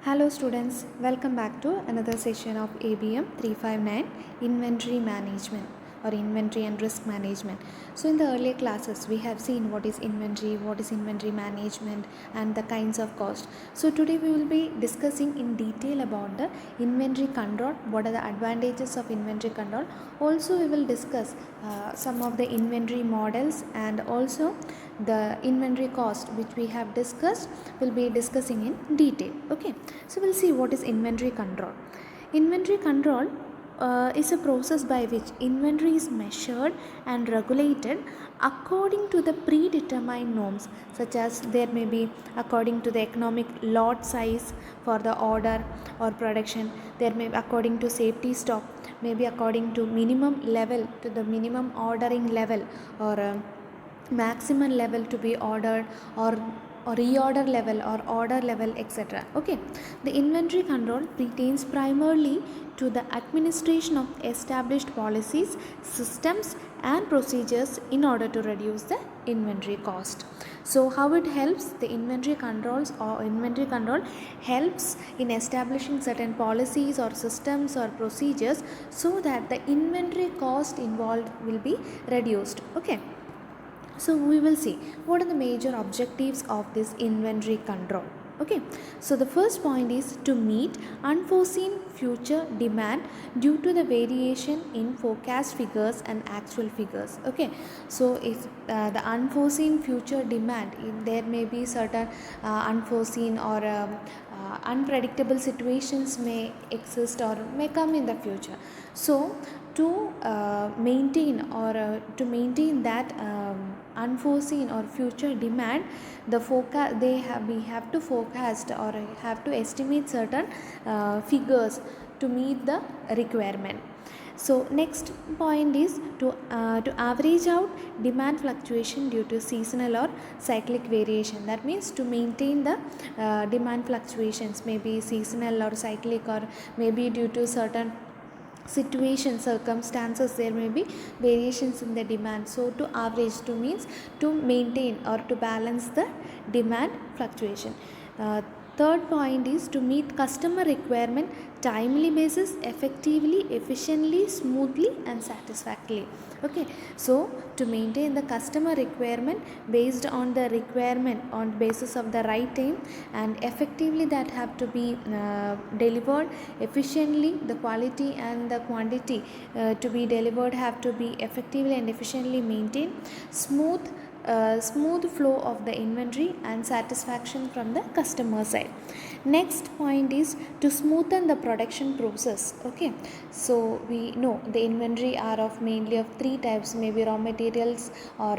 Hello students, welcome back to another session of ABM 359 Inventory Management or Inventory and Risk Management. So in the earlier classes we have seen what is inventory management and the kinds of cost. So today we will be discussing in detail about the inventory control, what are the advantages of inventory control. Also we will discuss some of the inventory models and also the inventory cost which we have discussed will be discussing in detail. Okay, so we'll see what is inventory control. Inventory control is a process by which inventory is measured and regulated according to the predetermined norms, such as there may be according to the economic lot size for the order or production, there may be according to safety stock, maybe according to minimum level, to the minimum ordering level, or maximum level to be ordered, or reorder level or order level, etc. Okay, the inventory control pertains primarily to the administration of established policies, systems and procedures in order to reduce the inventory cost. So how it helps? The inventory controls or inventory control helps in establishing certain policies or systems or procedures so that the inventory cost involved will be reduced. Okay, so we will see what are the major objectives of this inventory control. Okay, so the first point is to meet unforeseen future demand due to the variation in forecast figures and actual figures. Okay, so if the unforeseen future demand, if there may be certain unforeseen or unpredictable situations may exist or may come in the future. So to maintain that unforeseen or future demand, the forecast we have to forecast or have to estimate certain figures to meet the requirement. So next point is to average out demand fluctuation due to seasonal or cyclic variation. That means to maintain the demand fluctuations, maybe seasonal or cyclic, or maybe due to certain situations, circumstances, there may be variations in the demand. So to average, to means to maintain or to balance the demand fluctuation. Third point is to meet customer requirement timely basis, effectively, efficiently, smoothly and satisfactorily. Okay, so to maintain the customer requirement based on the requirement on basis of the right time and effectively, that have to be delivered efficiently, the quality and the quantity to be delivered have to be effectively and efficiently maintained, smooth flow of the inventory and satisfaction from the customer side. Next point is to smoothen the production process. Okay, so we know the inventory are of mainly of three types, maybe raw materials or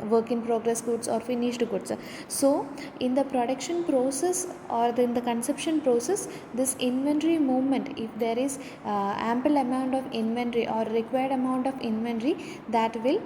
work in progress goods or finished goods. So in the production process or in the consumption process, this inventory movement, if there is ample amount of inventory or required amount of inventory, that will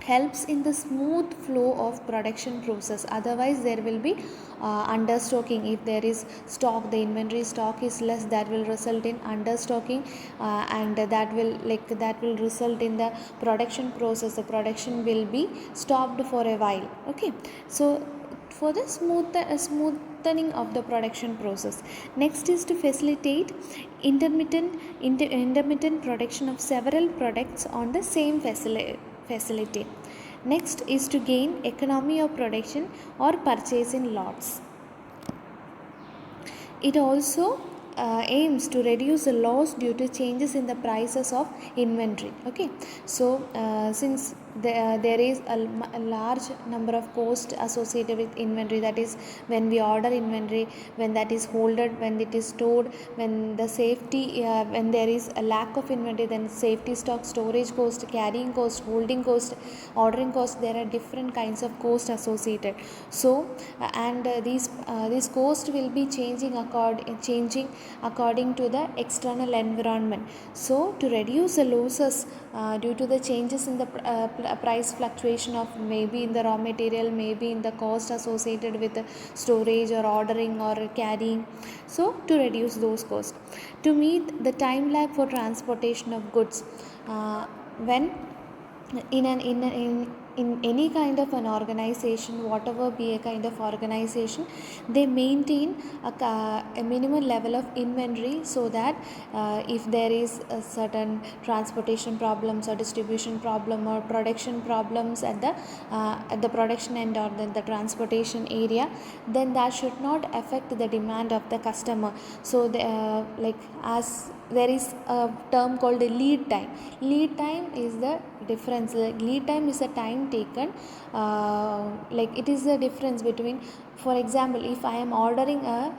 helps in the smooth flow of production process. Otherwise there will be understocking. If there is stock, the inventory stock is less, that will result in understocking, and that will result in the production process, the production will be stopped for a while. Okay, so for the smoothening of the production process. Next is to facilitate intermittent production of several products on the same facility. Next is to gain economy of production or purchase in lots. It also aims to reduce the loss due to changes in the prices of inventory. Okay, so since there is a large number of costs associated with inventory, that is when we order inventory, when that is holded, when it is stored, when the safety when there is a lack of inventory, then safety stock, storage cost, carrying cost, holding cost, ordering cost, there are different kinds of cost associated. So and these costs will be changing according to the external environment. So to reduce the losses due to the changes in the price fluctuation of maybe in the raw material, maybe in the cost associated with the storage or ordering or carrying, so to reduce those costs. To meet the time lag for transportation of goods, when in in any kind of an organization, whatever be a kind of organization, they maintain a minimum level of inventory, so that if there is a certain transportation problems or distribution problem or production problems at the production end or the transportation area, then that should not affect the demand of the customer. So like, as there is a term called lead time. Lead time is the difference. Like, lead time is a time taken, like it is the difference between, for example, if I am ordering a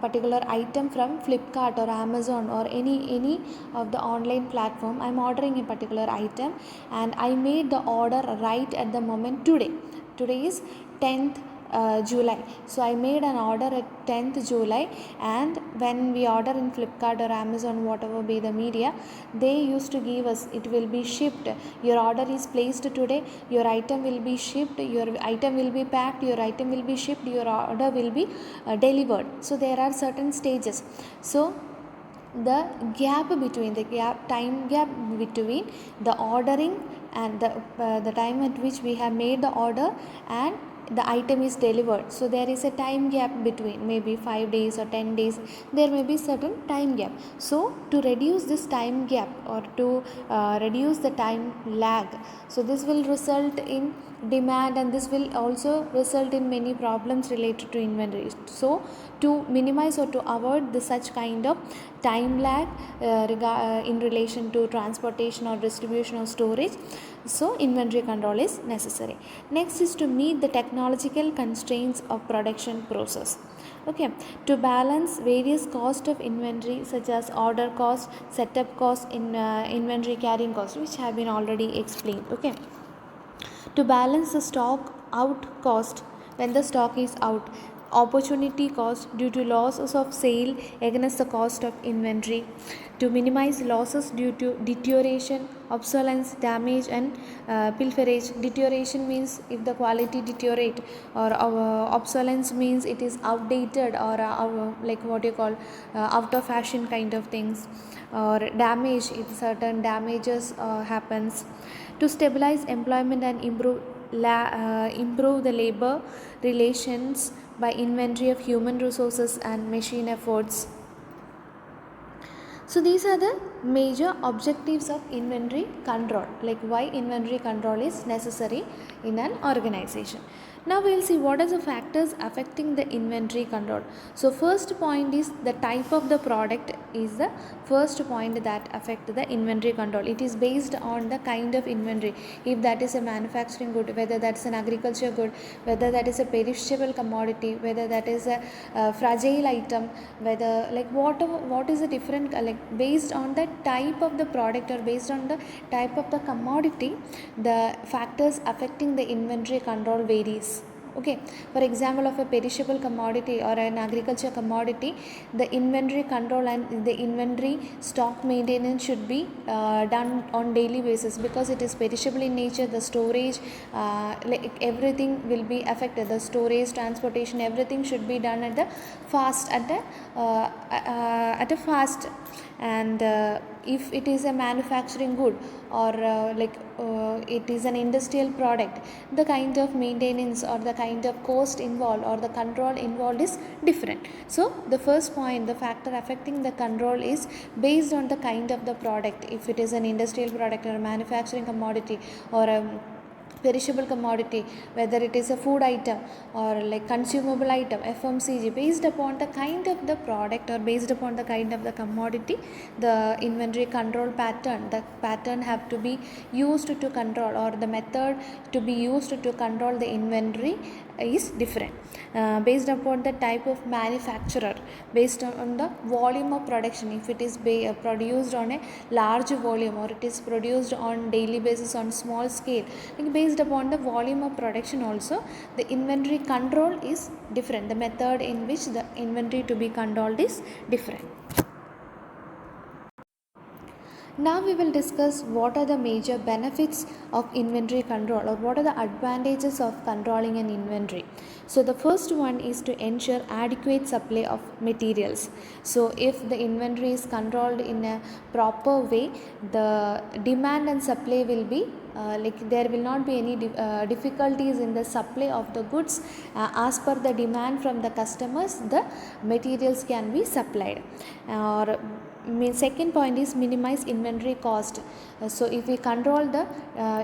particular item from Flipkart or Amazon or any of the online platform, I am ordering a particular item and I made the order right at the moment. Today is 10th July. So I made an order at 10th July, and when we order in Flipkart or Amazon, whatever be the media, they used to give us, it will be shipped. Your order is placed today, your item will be shipped, your item will be packed, your item will be shipped, your order will be delivered. So there are certain stages. So the time gap between the ordering and the time at which we have made the order and the item is delivered, so there is a time gap between, maybe 5 days or 10 days, there may be certain time gap. So to reduce this time gap, or to reduce the time lag, so this will result in demand, and this will also result in many problems related to inventory. So to minimize or to avoid such kind of time lag in relation to transportation or distribution or storage, so inventory control is necessary. Next is to meet the technological constraints of production process. Okay, to balance various cost of inventory, such as order cost, setup cost, in inventory carrying cost, which have been already explained. Okay, to balance the stock out cost when the stock is out, opportunity cost due to losses of sale against the cost of inventory, to minimize losses due to deterioration, obsolescence, damage, and pilferage. Deterioration means if the quality deteriorate, or obsolescence means it is outdated, or like what you call out of fashion kind of things, or damage if certain damages happens. To stabilize employment and improve the labor relations by inventory of human resources and machine efforts. So these are the major objectives of inventory control, like why inventory control is necessary in an organization. Now we will see what are the factors affecting the inventory control. So first point is the type of the product is the first point that affect the inventory control. It is based on the kind of inventory. If that is a manufacturing good, whether that's an agriculture good, whether that is a perishable commodity, whether that is a fragile item, whether like what is the different, like based on the type of the product or based on the type of the commodity, the factors affecting the inventory control varies. Okay, for example, of a perishable commodity or an agriculture commodity, the inventory control and the inventory stock maintenance should be done on daily basis, because it is perishable in nature. The storage, like everything will be affected. The storage, transportation, everything should be done at a fast. And if it is a manufacturing good, or it is an industrial product, the kind of maintenance or the kind of cost involved or the control involved is different. So the first point, the factor affecting the control is based on the kind of the product. If it is an industrial product or a manufacturing commodity or a perishable commodity, whether it is a food item or like consumable item, FMCG, based upon the kind of the product or based upon the kind of the commodity, the inventory control pattern, the pattern have to be used to control, or the method to be used to control the inventory is different. Based upon the type of manufacturer, based on the volume of production, if it is produced on a large volume or it is produced on daily basis on small scale, like based upon the volume of production also, the inventory control is different. The method in which the inventory to be controlled is different. Now we will discuss what are the major benefits of inventory control, or what are the advantages of controlling an inventory. So the first one is to ensure adequate supply of materials. So if the inventory is controlled in a proper way, the demand and supply will be like there will not be any difficulties in the supply of the goods. As per the demand from the customers, the materials can be supplied. Or second point is minimize inventory cost. So if we control the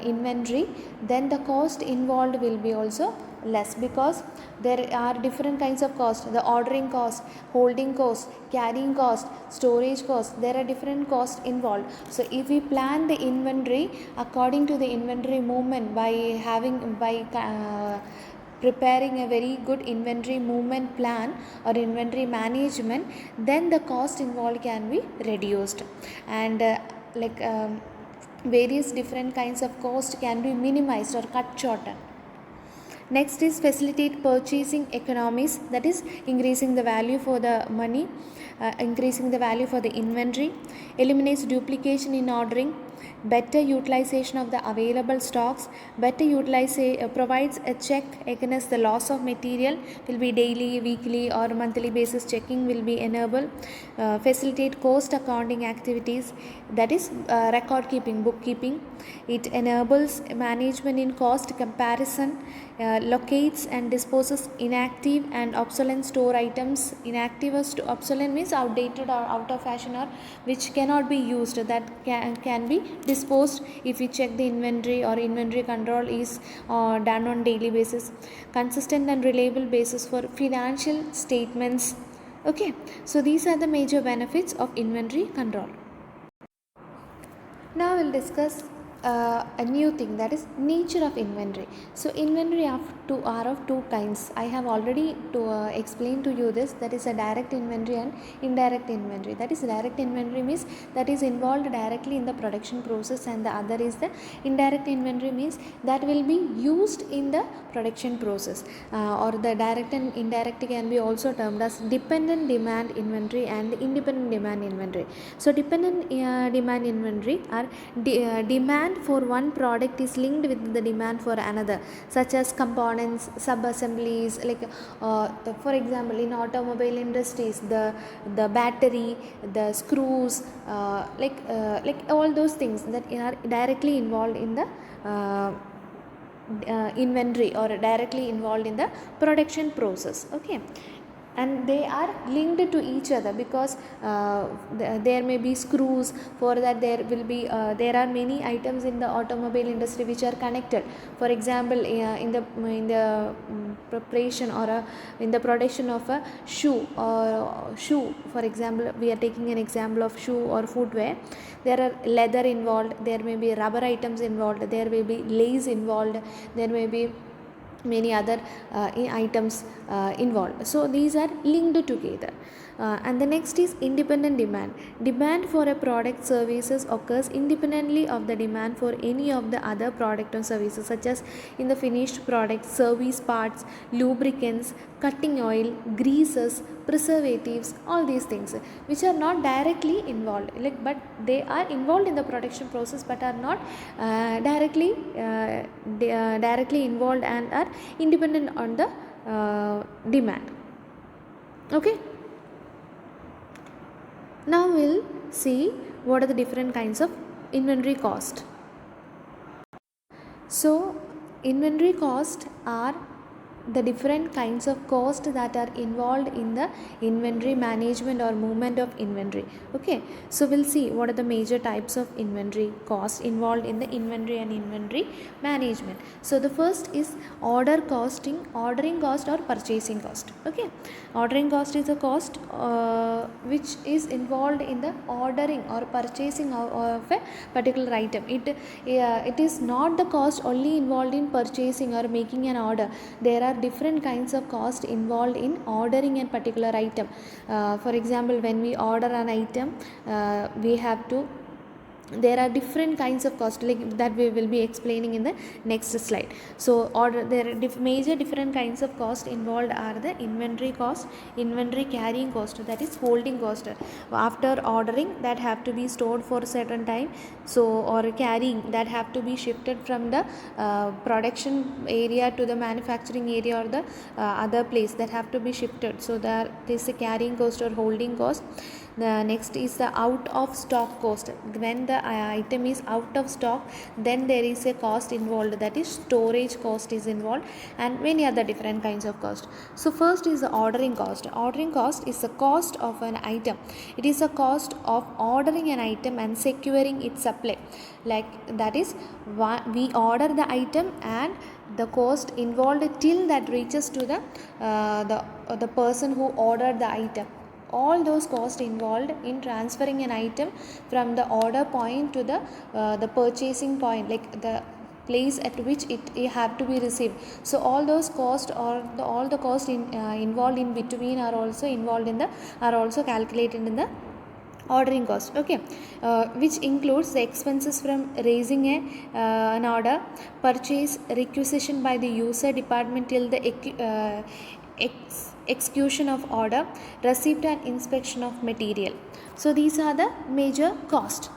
inventory, then the cost involved will be also less, because there are different kinds of cost: the ordering cost, holding cost, carrying cost, storage cost. There are different costs involved. So if we plan the inventory according to the inventory movement, by preparing a very good inventory movement plan or inventory management, then the cost involved can be reduced, and various different kinds of cost can be minimized or cut shorter. Next is facilitate purchasing economies, that is increasing the value for the money, increasing the value for the inventory, eliminates duplication in ordering, better utilization of the available stocks, better utilization, provides a check against the loss of material, will be daily, weekly or monthly basis checking will be enabled, facilitate cost accounting activities, that is record keeping, bookkeeping. It enables management in cost comparison, locates and disposes inactive and obsolete store items. Inactive or obsolete means outdated or out of fashion, or which cannot be used, that can be disposed if we check the inventory, or inventory control is done on daily basis. Consistent and reliable basis for financial statements. Okay, so these are the major benefits of inventory control. Now we'll discuss a new thing, that is nature of inventory. So inventory are of two kinds. I have already explained to you this, that is a direct inventory and indirect inventory. That is direct inventory means that is involved directly in the production process, and the other is the indirect inventory means that will be used in the production process. Or the direct and indirect can be also termed as dependent demand inventory and independent demand inventory. So dependent demand inventory are demand for one product is linked with the demand for another, such as components, sub-assemblies, like for example in automobile industries, the battery, the screws, like all those things that are directly involved in the inventory or directly involved in the production process. Okay, and they are linked to each other, because there may be screws. For that there will be there are many items in the automobile industry which are connected. For example, in the preparation or in the production of a shoe, for example, we are taking an example of shoe or footwear. There are leather involved, there may be rubber items involved, there may be lace involved, there may be many other items involved. So these are linked together. And the next is independent demand. Demand for a product services occurs independently of the demand for any of the other product or services, such as in the finished product, service parts, lubricants, cutting oil, greases, preservatives, all these things which are not directly involved, but they are involved in the production process, but are not directly involved and are independent on the demand. Okay, now we'll see what are the different kinds of inventory cost. So inventory cost are the different kinds of cost that are involved in the inventory management or movement of inventory. Okay, so we'll see what are the major types of inventory cost involved in the inventory and inventory management. So the first is ordering cost or purchasing cost. Okay, ordering cost is a cost which is involved in the ordering or purchasing of a particular item. It is not the cost only involved in purchasing or making an order. There are different kinds of cost involved in ordering a particular item. For example, when we order an item, there are different kinds of cost, like that we will be explaining in the next slide. So there are major different kinds of cost involved are the inventory cost, inventory carrying cost, that is holding cost. After ordering, that have to be stored for a certain time, so or carrying, that have to be shifted from the production area to the manufacturing area or the other place, that have to be shifted. So there is a carrying cost or holding cost. The next is the out of stock cost. When the the item is out of stock, then there is a cost involved, that is storage cost is involved, and many other different kinds of cost. So first is the ordering cost. Ordering cost is the cost of an item. It is the cost of ordering an item and securing its supply. Like that is, we order the item and the cost involved till that reaches to the person who ordered the item. All those costs involved in transferring an item from the order point to the purchasing point, like the place at which it have to be received. So all those costs, or all the costs involved in between are also calculated in the ordering cost. Okay, which includes the expenses from raising an order, purchase, requisition by the user department till the execution of order, receipt and inspection of material. So these are the major cost.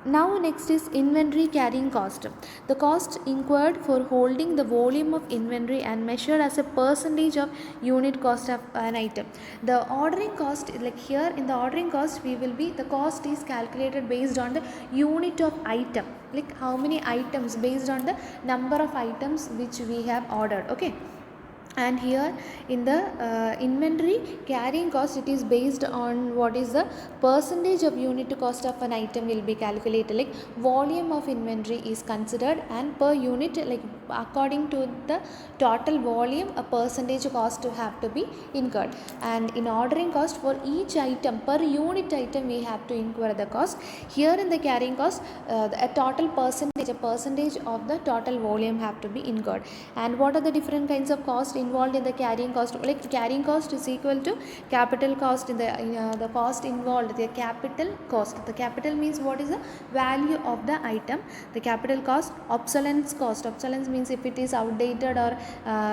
Now next is inventory carrying cost. The cost incurred for holding the volume of inventory and measured as a percentage of unit cost of an item. The ordering cost, like here in the ordering cost, the cost is calculated based on the unit of item, like how many items, based on the number of items which we have ordered. Okay, and here in the inventory carrying cost, it is based on what is the percentage of unit cost of an item will be calculated, like volume of inventory is considered, and per unit, like according to the total volume, a percentage cost to have to be incurred. And in ordering cost, for each item, per unit item, we have to incur the cost. Here in the carrying cost, a percentage of the total volume have to be incurred. And what are the different kinds of cost involved in the carrying cost? Like carrying cost is equal to capital cost. In the cost involved, the capital cost. The capital means what is the value of the item. The capital cost. Obsolescence cost. Obsolescence means if it is outdated or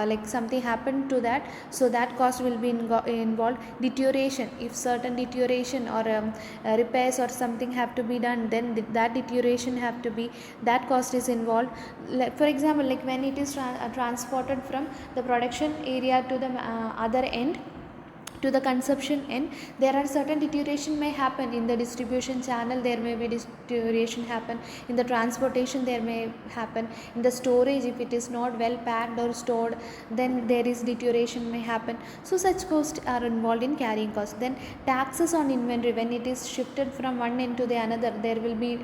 like something happened to that, so that cost will be involved. Deterioration, if certain deterioration or repairs or something have to be done, then that deterioration have to be, that cost is involved. Like for example, like when it is transported from the production area to the other end, to the consumption end, there are certain deterioration may happen in the distribution channel, there may be deterioration happen in the transportation, there may happen in the storage, if it is not well packed or stored, then there is deterioration may happen. So such costs are involved in carrying cost. Then taxes on inventory, when it is shifted from one end to the another, there will be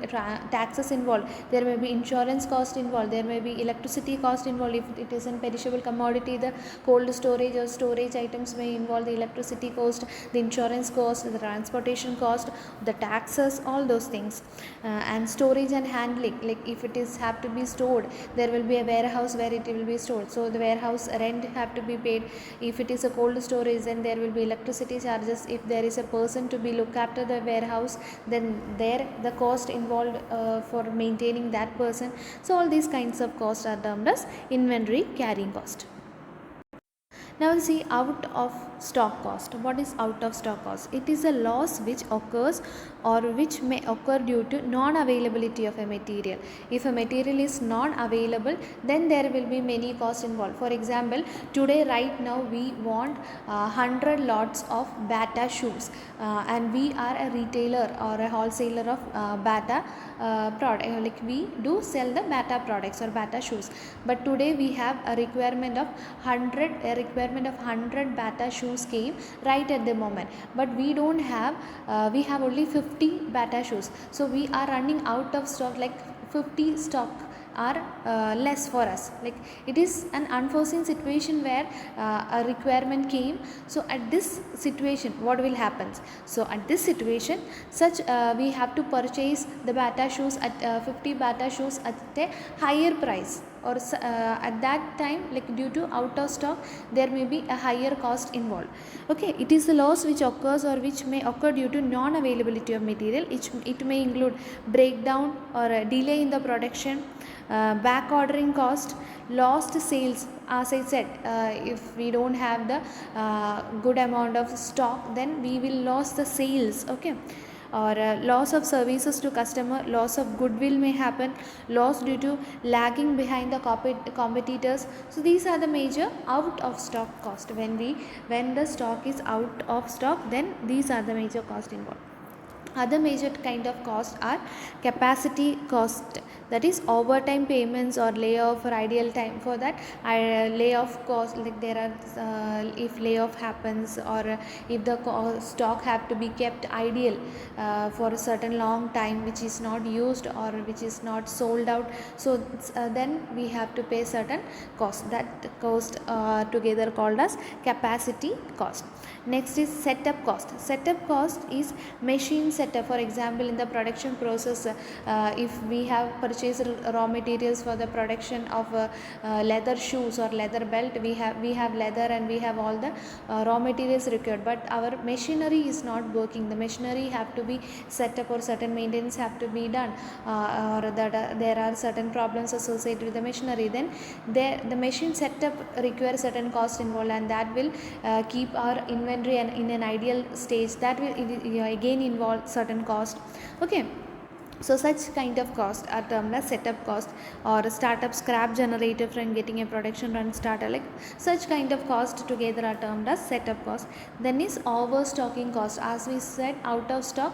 taxes involved, there may be insurance cost involved, there may be electricity cost involved. If it is an perishable commodity, the cold storage or storage items may involve the electricity cost, the insurance cost, the transportation cost, the taxes, all those things. And storage and handling, like if it is have to be stored, there will be a warehouse where it will be stored, so the warehouse rent have to be paid. If it is a cold storage, then there will be electricity charges. If there is a person to be look after the warehouse, then there the cost involved for maintaining that person. So all these kinds of costs are termed as inventory carrying cost. Now see out of stock cost. What is out of stock cost? It is a loss which occurs or which may occur due to non-availability of a material. If a material is not available, then there will be many costs involved. For example, today right now we want 100 lots of Bata shoes, and we are a retailer or a wholesaler of Bata product, like we do sell the Bata products or Bata shoes. But today we have a requirement of 100 Bata shoes came right at the moment, but we don't have we have only 50 Bata shoes, so we are running out of stock, like 50 stock are less for us. Like it is an unforeseen situation where a requirement came. So at this situation, what will happen? So at this situation, such we have to purchase the Bata shoes at 50 Bata shoes at a higher price, or at that time, like due to out of stock, there may be a higher cost involved. Okay, it is the loss which occurs or which may occur due to non availability of material. It may include breakdown or a delay in the production, back ordering cost, lost sales. As I said, if we don't have the good amount of stock, then we will lose the sales. Okay, or loss of services to customer, loss of goodwill may happen, loss due to lagging behind the competitors. So these are the major out of stock cost. When the stock is out of stock, then these are the major cost involved. Other major kind of cost are capacity cost, that is overtime payments or layoff or ideal time. For that layoff cost, like there are if layoff happens, or if the stock have to be kept ideal for a certain long time, which is not used or which is not sold out, so then we have to pay certain cost. That cost together called as capacity cost. Next is setup cost. Setup cost is machine setup. For example, in the production process, if we have purchased raw materials for the production of leather shoes or leather belt, we have leather and we have all the raw materials required, but our machinery is not working. The machinery have to be set up, or certain maintenance have to be done, or that there are certain problems associated with the machinery. Then the machine setup requires certain cost involved, and that will keep our inventory and in an ideal stage. That will again involve certain cost. Okay, so such kind of cost are termed as setup cost, or startup scrap generated from getting a production run starter. Like such kind of cost together are termed as setup cost. Then is overstocking cost. As we said, out of stock,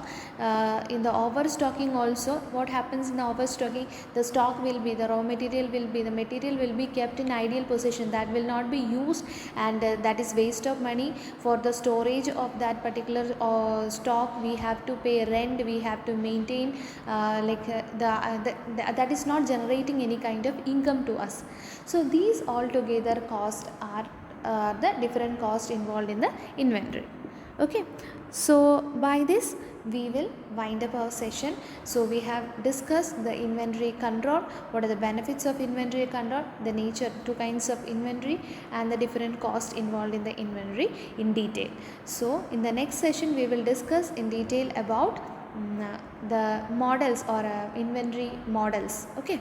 in the overstocking also, what happens in the overstocking, the stock will be, the raw material will be, the material will be kept in ideal position, that will not be used, and that is waste of money. For the storage of that particular stock, we have to pay rent, we have to maintain, that is not generating any kind of income to us. So these all together cost are the different costs involved in the inventory. Okay, so by this we will wind up our session. So we have discussed the inventory control, what are the benefits of inventory control, the nature, two kinds of inventory, and the different costs involved in the inventory in detail. So in the next session we will discuss in detail about the models, or inventory models. Okay.